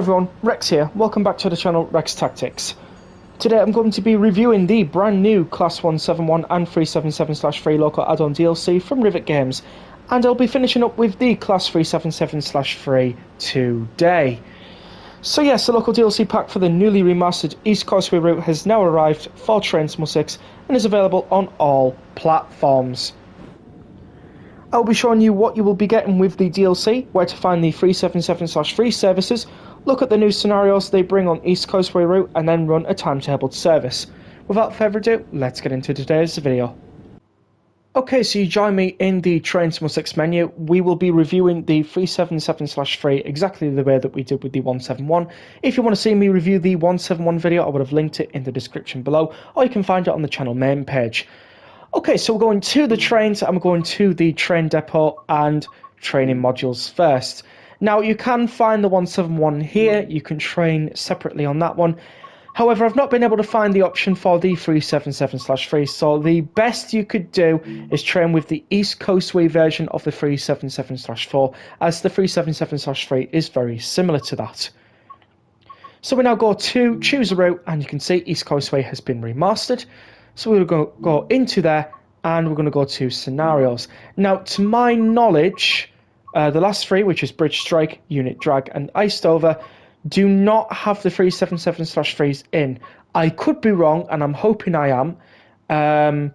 everyone, Rex here. Welcome back to the channel Rex Tactics. Today I'm going to be reviewing the brand new Class 171 and 377/3 local add-on DLC from Rivet Games, and I'll be finishing up with the Class 377/3 today. So yes, the local DLC pack for the newly remastered East Coastway route has now arrived for Train Sim 6 and is available on all platforms. I'll be showing you what you will be getting with the DLC, where to find the 377/3 services, look at the new scenarios they bring on East Coastway route, and then run a timetabled service. Without further ado, let's get into today's video. Okay, so you join me in the Train Sim 6 menu. We will be reviewing the 377/3 exactly the way that we did with the 171. If you want to see me review the 171 video, I would have linked it in the description below, or you can find it on the channel main page. Okay, so we're going to the trains, and we're going to the train depot and training modules first. Now, you can find the 171 here, you can train separately on that one. However, I've not been able to find the option for the 377/3, so the best you could do is train with the East Coastway version of the 377/4, as the 377/3 is very similar to that. So we now go to choose a route, and you can see East Coastway has been remastered. So we're going to go into there, and we're going to go to scenarios. Now, to my knowledge, the last three, which is Bridge Strike, Unit Drag, and Iced Over, do not have the 377/3s in. I could be wrong, and I'm hoping I am,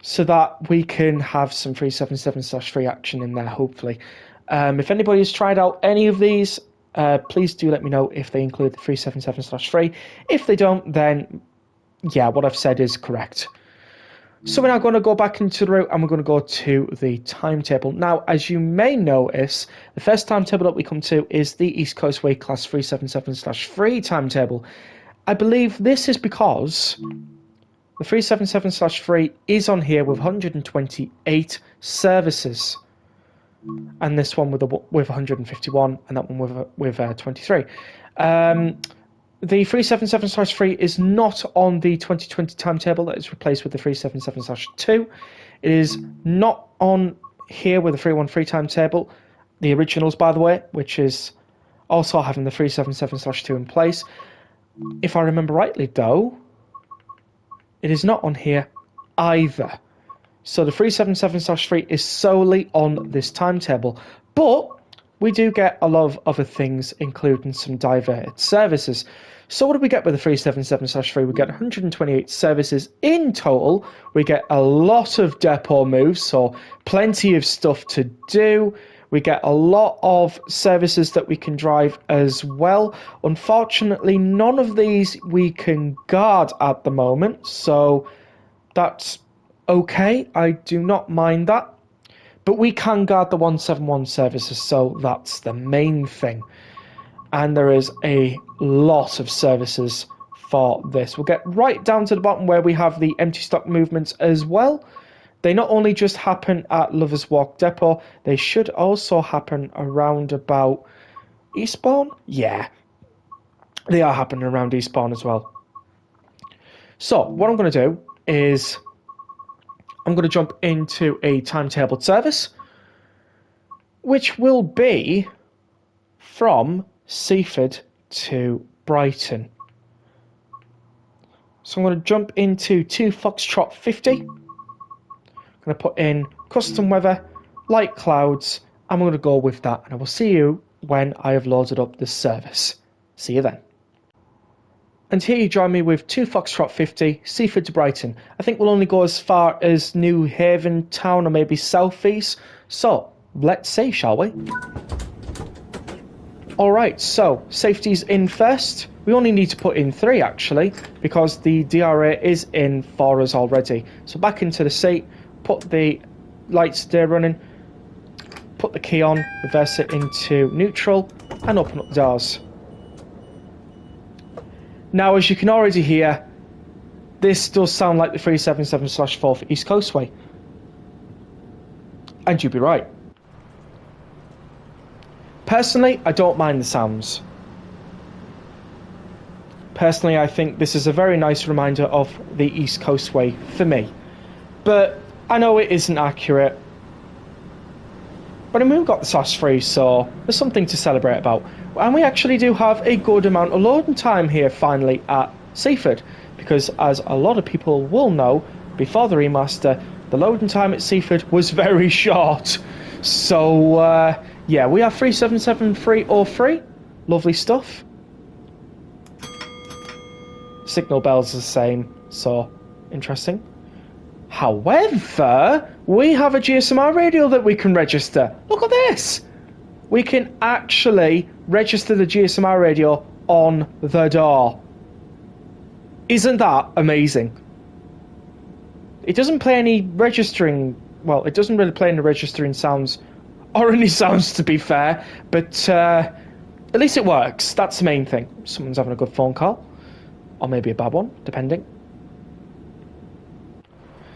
so that we can have some 377/3 action in there, hopefully. If anybody has tried out any of these, please do let me know if they include the 377/3. If they don't, then yeah, what I've said is correct. So we're now going to go back into the route, and we're going to go to the timetable. Now, as you may notice, the first timetable that we come to is the East Coastway Class 377/3 timetable. I believe this is because the 377/3 is on here with 128 services, and this one with 151, and that one with 23. The 377/3 is not on the 2020 timetable that is replaced with the 377/2. It is not on here with the 313 timetable, the originals, by the way, which is also having the 377/2 in place. If I remember rightly, though, it is not on here either. So the 377/3 is solely on this timetable, but we do get a lot of other things, including some diverted services. So what do we get with the 377/3? We get 128 services in total. We get a lot of depot moves, so plenty of stuff to do. We get a lot of services that we can drive as well. Unfortunately, none of these we can guard at the moment, so that's okay. I do not mind that. But we can guard the 171 services, so that's the main thing. And there is a lot of services for this. We'll get right down to the bottom where we have the empty stock movements as well. They not only just happen at Lovers Walk Depot, they should also happen around about Eastbourne. Yeah, they are happening around Eastbourne as well. So what I'm going to do is I'm going to jump into a timetabled service, which will be from Seaford to Brighton. So I'm going to jump into 2 Foxtrot 50. I'm going to put in custom weather, light clouds, and I'm going to go with that. And I will see you when I have loaded up this service. See you then. And here you join me with 2 Foxtrot 50, Seaford to Brighton. I think we'll only go as far as Newhaven town, or maybe South East. So, let's see, shall we? Alright, so, safety's in first. We only need to put in 3, actually, because the DRA is in for us already. So back into the seat, put the lights there running, put the key on, reverse it into neutral, and open up the doors. Now, as you can already hear, this does sound like the 377/4 for East Coastway. And you'd be right. Personally, I don't mind the sounds. Personally, I think this is a very nice reminder of the East Coastway for me. But I know it isn't accurate. But I mean, we've got the /3, so there's something to celebrate about. And we actually do have a good amount of loading time here finally at Seaford, because as a lot of people will know, before the remaster, the loading time at Seaford was very short. So yeah, we have 377303. Lovely stuff. Signal bells are the same, so interesting. However, we have a GSMR radio that we can register. Look at this! We can actually register the GSMR radio on the door. Isn't that amazing? It doesn't play any registering... Well, it doesn't really play any registering sounds, or any sounds to be fair, but at least it works. That's the main thing. Someone's having a good phone call, or maybe a bad one, depending.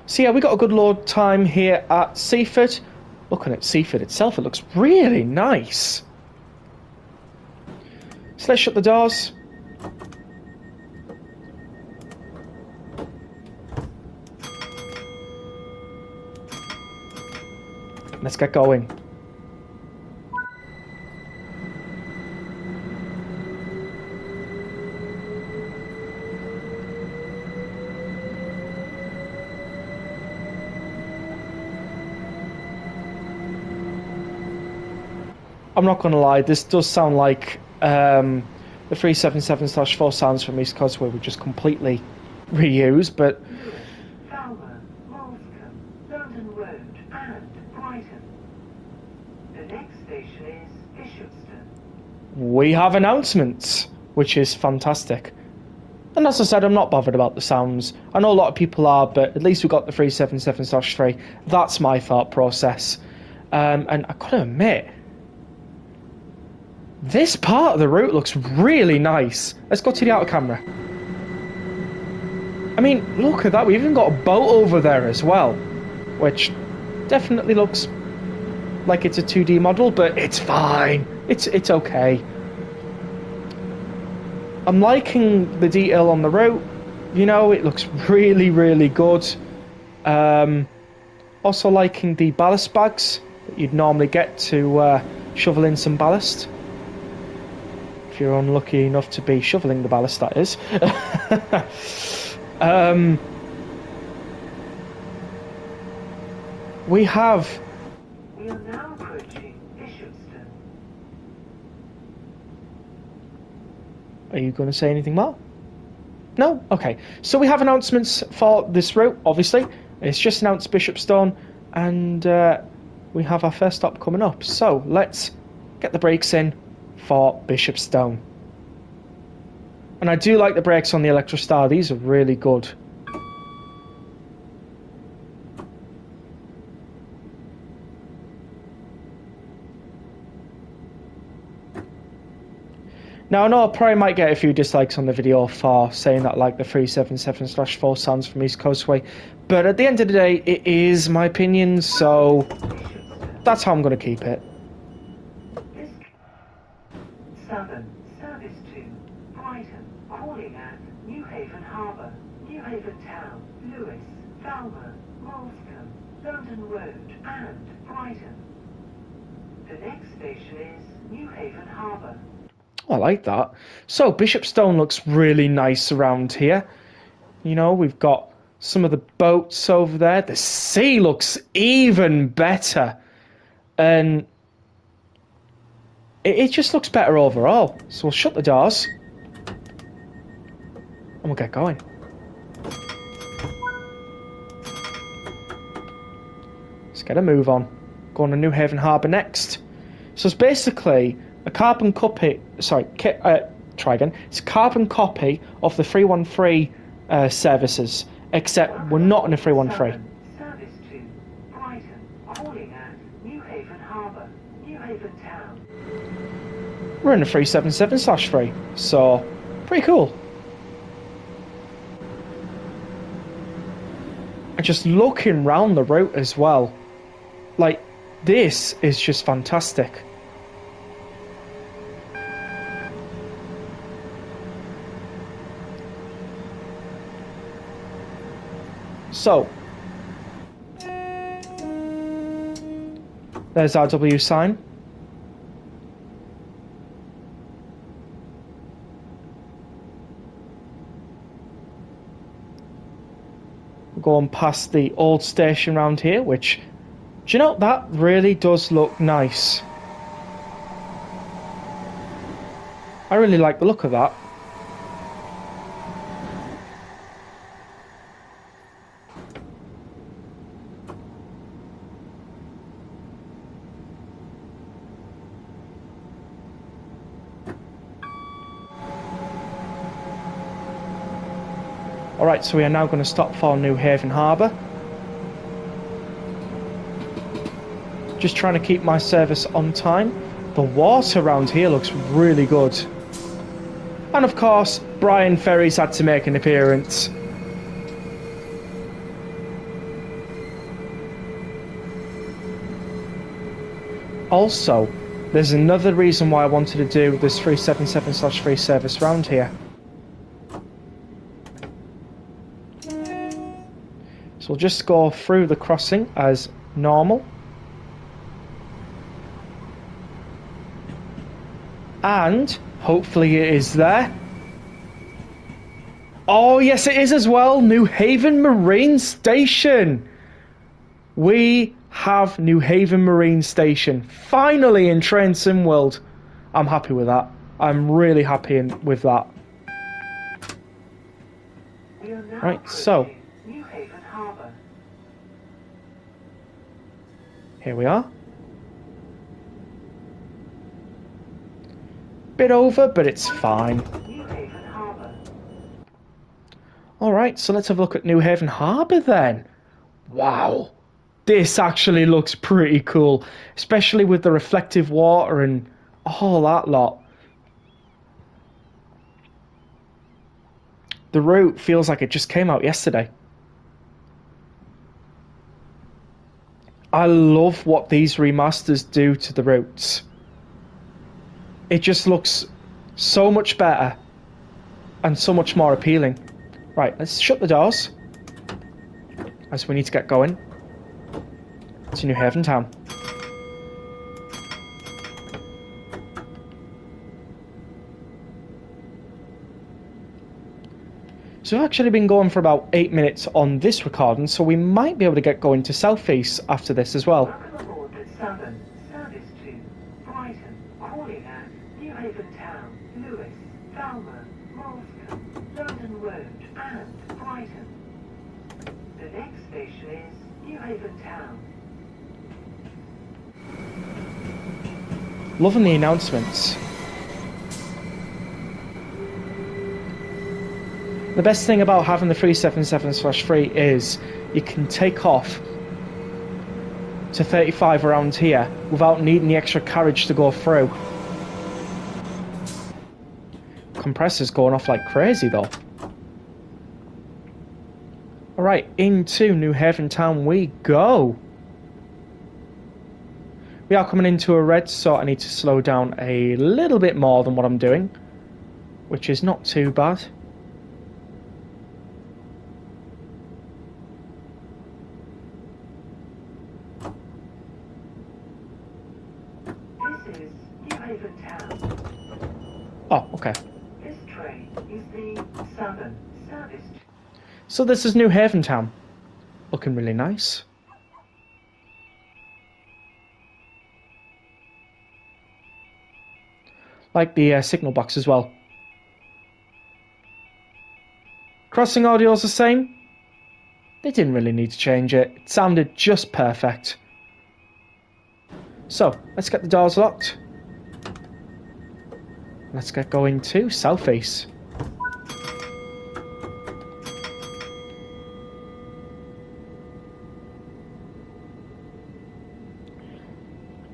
So yeah, we got a good load time here at Seaford. Looking at Seaford itself, it looks really nice. So let's shut the doors. Let's get going. I'm not going to lie, this does sound like the 377/4 sounds from East Coastway were just completely reused, but... Falmer, Malscombe, London Road and Brighton. The next station is Bishopston. We have announcements, which is fantastic. And as I said, I'm not bothered about the sounds. I know a lot of people are, but at least we got the 377/3. That's my thought process. And I gotta admit, this part of the route looks really nice. Let's go to the outer camera. I mean, look at that. We've even got a boat over there as well, which definitely looks like it's a 2D model, but it's fine. It's okay. I'm liking the detail on the route. You know, it looks really, really good. Also liking the ballast bags that you'd normally get to shovel in some ballast. If you're unlucky enough to be shoveling the ballast, that is. We have... We are now approaching Bishopston. Are you going to say anything more? No? Okay. So we have announcements for this route, obviously. It's just announced Bishopstone, and we have our first stop coming up. So let's get the brakes in for Bishopstone. And I do like the brakes on the Electrostar. These are really good. Now I know I probably might get a few dislikes on the video for saying that I like the 377/4 sounds from East Coastway, but at the end of the day it is my opinion, so that's how I'm going to keep it. Southern service to Brighton, calling at Newhaven Harbour, Newhaven Town, Lewis, Falmer, Malscombe, London Road and Brighton. The next station is Newhaven Harbour. I like that. So Bishopstone looks really nice around here. You know, we've got some of the boats over there. The sea looks even better. And it just looks better overall. So we'll shut the doors. And we'll get going. Let's get a move on. Going to Newhaven Harbour next. So it's basically a carbon copy... Sorry, try again. It's a carbon copy of the 313 services, except we're not in a 313. Service to Brighton, calling at Newhaven Harbour, Newhaven Town. We're in a 377/3, so pretty cool. And just looking round the route as well, like, this is just fantastic. So, There's our W sign. Going past the old station round here, which, do you know, that really does look nice. I really like the look of that. Alright, so we are now going to stop for Newhaven Harbour. Just trying to keep my service on time. The water around here looks really good. And of course, Brian Ferry's had to make an appearance. Also, there's another reason why I wanted to do this 377/3 service round here. So we'll just go through the crossing as normal. And hopefully it is there. Oh yes, it is as well. Newhaven Marine Station. We have Newhaven Marine Station finally in Train Sim World. I'm happy with that. I'm really happy with that. Right, so Newhaven Harbour. Here we are. Bit over, but it's fine. Newhaven Harbour. Alright, so let's have a look at Newhaven Harbour then. Wow. This actually looks pretty cool, especially with the reflective water and all that lot. The route feels like it just came out yesterday. I love what these remasters do to the routes. It just looks so much better and so much more appealing. Right, let's shut the doors as we need to get going to Newhaven town. So we've actually been going for about 8 minutes on this recording, so we might be able to get going to South East after this as well. Welcome aboard at Southern, service to Brighton, calling at Newhaven Town, Lewis, Falmer, Moulscombe, London Road and Brighton. The next station is Newhaven Town. Loving the announcements. The best thing about having the 377/3 is you can take off to 35 around here without needing the extra carriage to go through. Compressor's going off like crazy though. Alright, into Newhaven town we go. We are coming into a red, so I need to slow down a little bit more than what I'm doing, which is not too bad. This is Newhaven Town. Oh, okay. This train is the Southern service. So this is Newhaven town. Looking really nice. Like the signal box as well. Crossing audio's the same. They didn't really need to change it. It sounded just perfect. So, let's get the doors locked. Let's get going to South East.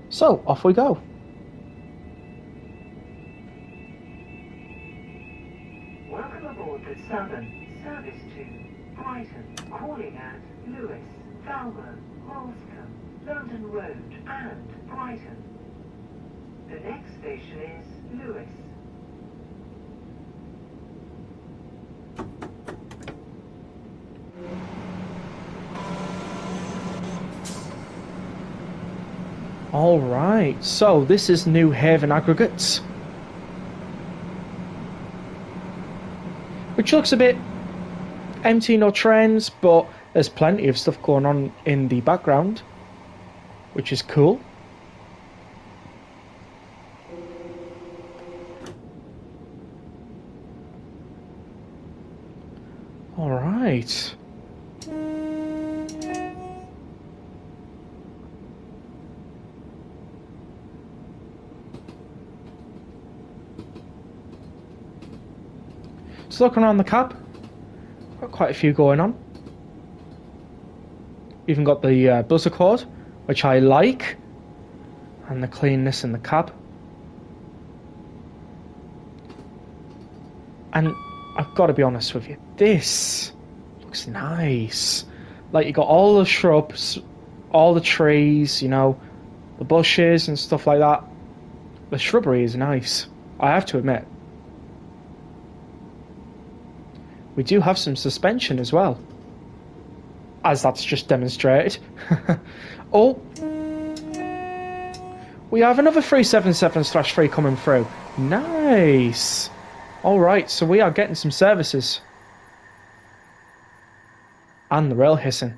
So, off we go. Welcome aboard the Southern, service to Brighton, calling at Lewis, Falmer, Moulscombe, London Road and Brighton. The next station is Lewis. Alright, so this is Newhaven Aggregates. Which looks a bit empty, no trains, but there's plenty of stuff going on in the background, which is cool. Alright. So looking around the cab, got quite a few going on. Even got the buzzer cord, which I like, and the cleanness in the cab. And I've got to be honest with you, this looks nice. Like, you got all the shrubs, all the trees, you know, the bushes and stuff like that. The shrubbery is nice, I have to admit. We do have some suspension as well, as that's just demonstrated. Oh, we have another 377/3 coming through. Nice. Alright, so we are getting some services. And the rail hissing.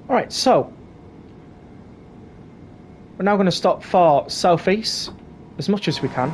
Alright, so we're now going to stop for southeast as much as we can.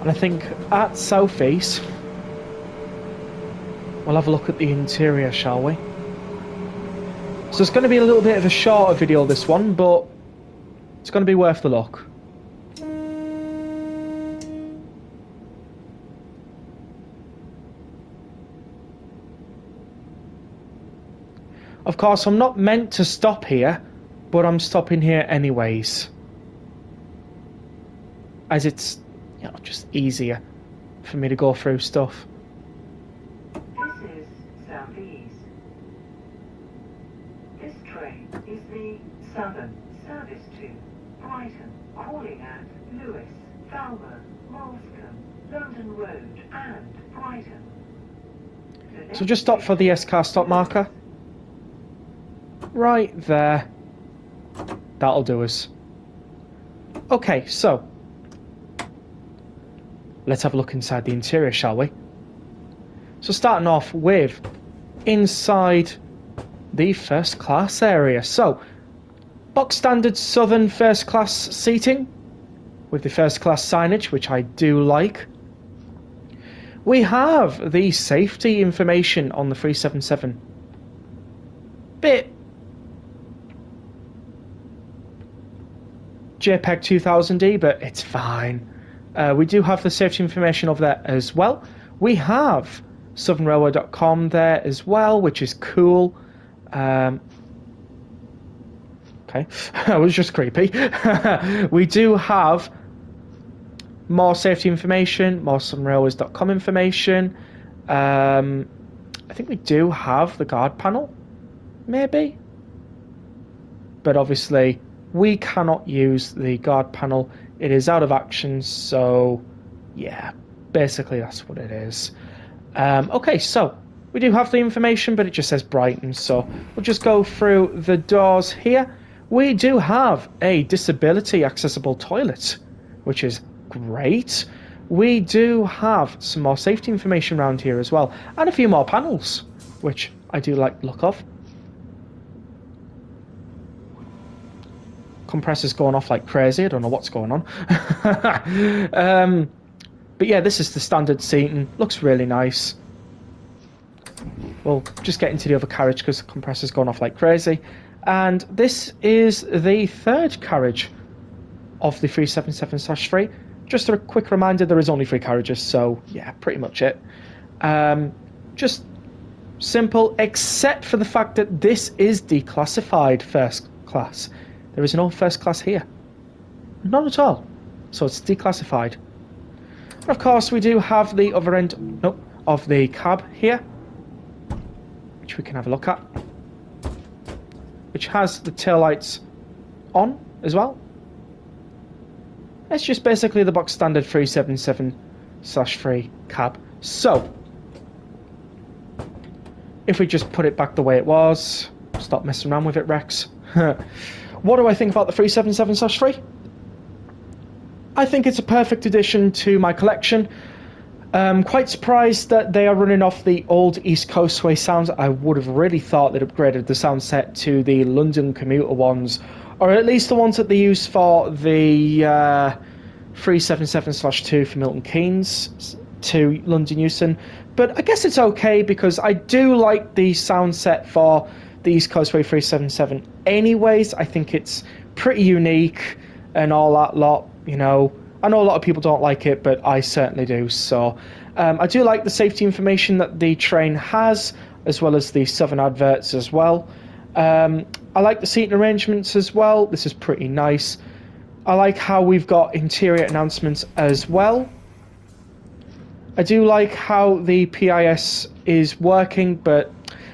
And I think at southeast, we'll have a look at the interior, shall we? So it's going to be a little bit of a shorter video, this one, but it's going to be worth the look. Of course, I'm not meant to stop here, but I'm stopping here anyways, as it's, you know, just easier for me to go through stuff. This is Southeast. This train is the Southern service to Brighton, calling at Lewes, Falmer, Molescombe, London Road and Brighton. So just stop for the S-car stop marker. Right there. That'll do us. Okay, so let's have a look inside the interior, shall we? So starting off with inside the first class area. So box standard southern first class seating with the first class signage, which I do like. We have the safety information on the 377. Bit JPEG 2000D, but it's fine. We do have the safety information over there as well. We have southernrailway.com there as well, which is cool. Okay, that was just creepy. We do have more safety information, more southernrailways.com information. I think we do have the guard panel, maybe. But obviously, we cannot use the guard panel. It is out of action, so yeah, basically that's what it is. Okay, so we do have the information, but it just says Brighton, so we'll just go through the doors here. We do have a disability accessible toilet, which is great. We do have some more safety information around here as well, and a few more panels, which I do like the look of. Compressor's going off like crazy. I don't know what's going on. But yeah, this is the standard seating. Looks really nice. we'll just get into the other carriage because the compressor's gone off like crazy. And this is the third carriage of the 377/3. Just a quick reminder, there is only 3 carriages, so yeah, pretty much it. Just simple, except for the fact that this is declassified first class. There is no first class here. Not at all. So it's declassified. And of course, we do have the other end of the cab here, which we can have a look at, which has the taillights on as well. It's just basically the box standard 377/3 cab. So, if we just put it back the way it was, stop messing around with it, Rex. What do I think about the 377/3? I think it's a perfect addition to my collection. Quite surprised that they are running off the old East Coastway sounds. I would have really thought they'd upgraded the sound set to the London commuter ones, or at least the ones that they use for the 377/2 for Milton Keynes to London Euston. But I guess it's okay because I do like the sound set for the East Coastway 377 anyways. I think it's pretty unique and all that lot, you know. I know a lot of people don't like it, but I certainly do. So I do like the safety information that the train has, as well as the Southern adverts as well. I like the seating arrangements as well. This is pretty nice. I like how we've got interior announcements as well. I do like how the PIS is working, but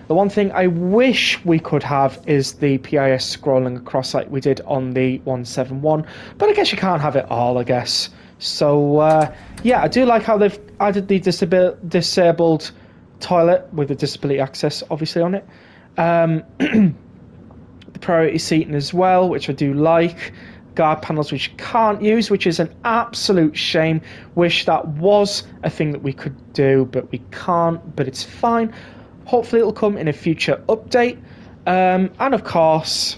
the one thing I wish we could have is the PIS scrolling across like we did on the 171, but I guess you can't have it all, I guess. So, yeah, I do like how they've added the disabled toilet with the disability access, obviously, on it. The priority seating as well, which I do like. Guard panels which you can't use, which is an absolute shame. Wish that was a thing that we could do, but we can't, but it's fine. Hopefully it'll come in a future update. And of course,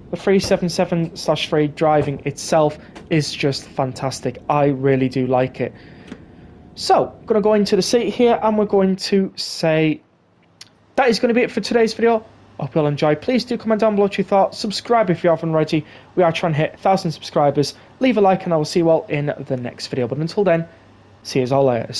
the 377/3 driving itself is just fantastic. I really do like it. So, I'm going to go into the seat here and we're going to say that is going to be it for today's video. I hope you'll enjoy. Please do comment down below what you thought. Subscribe if you haven't already. We are trying to hit 1,000 subscribers. Leave a like and I will see you all in the next video. But until then, see you all later.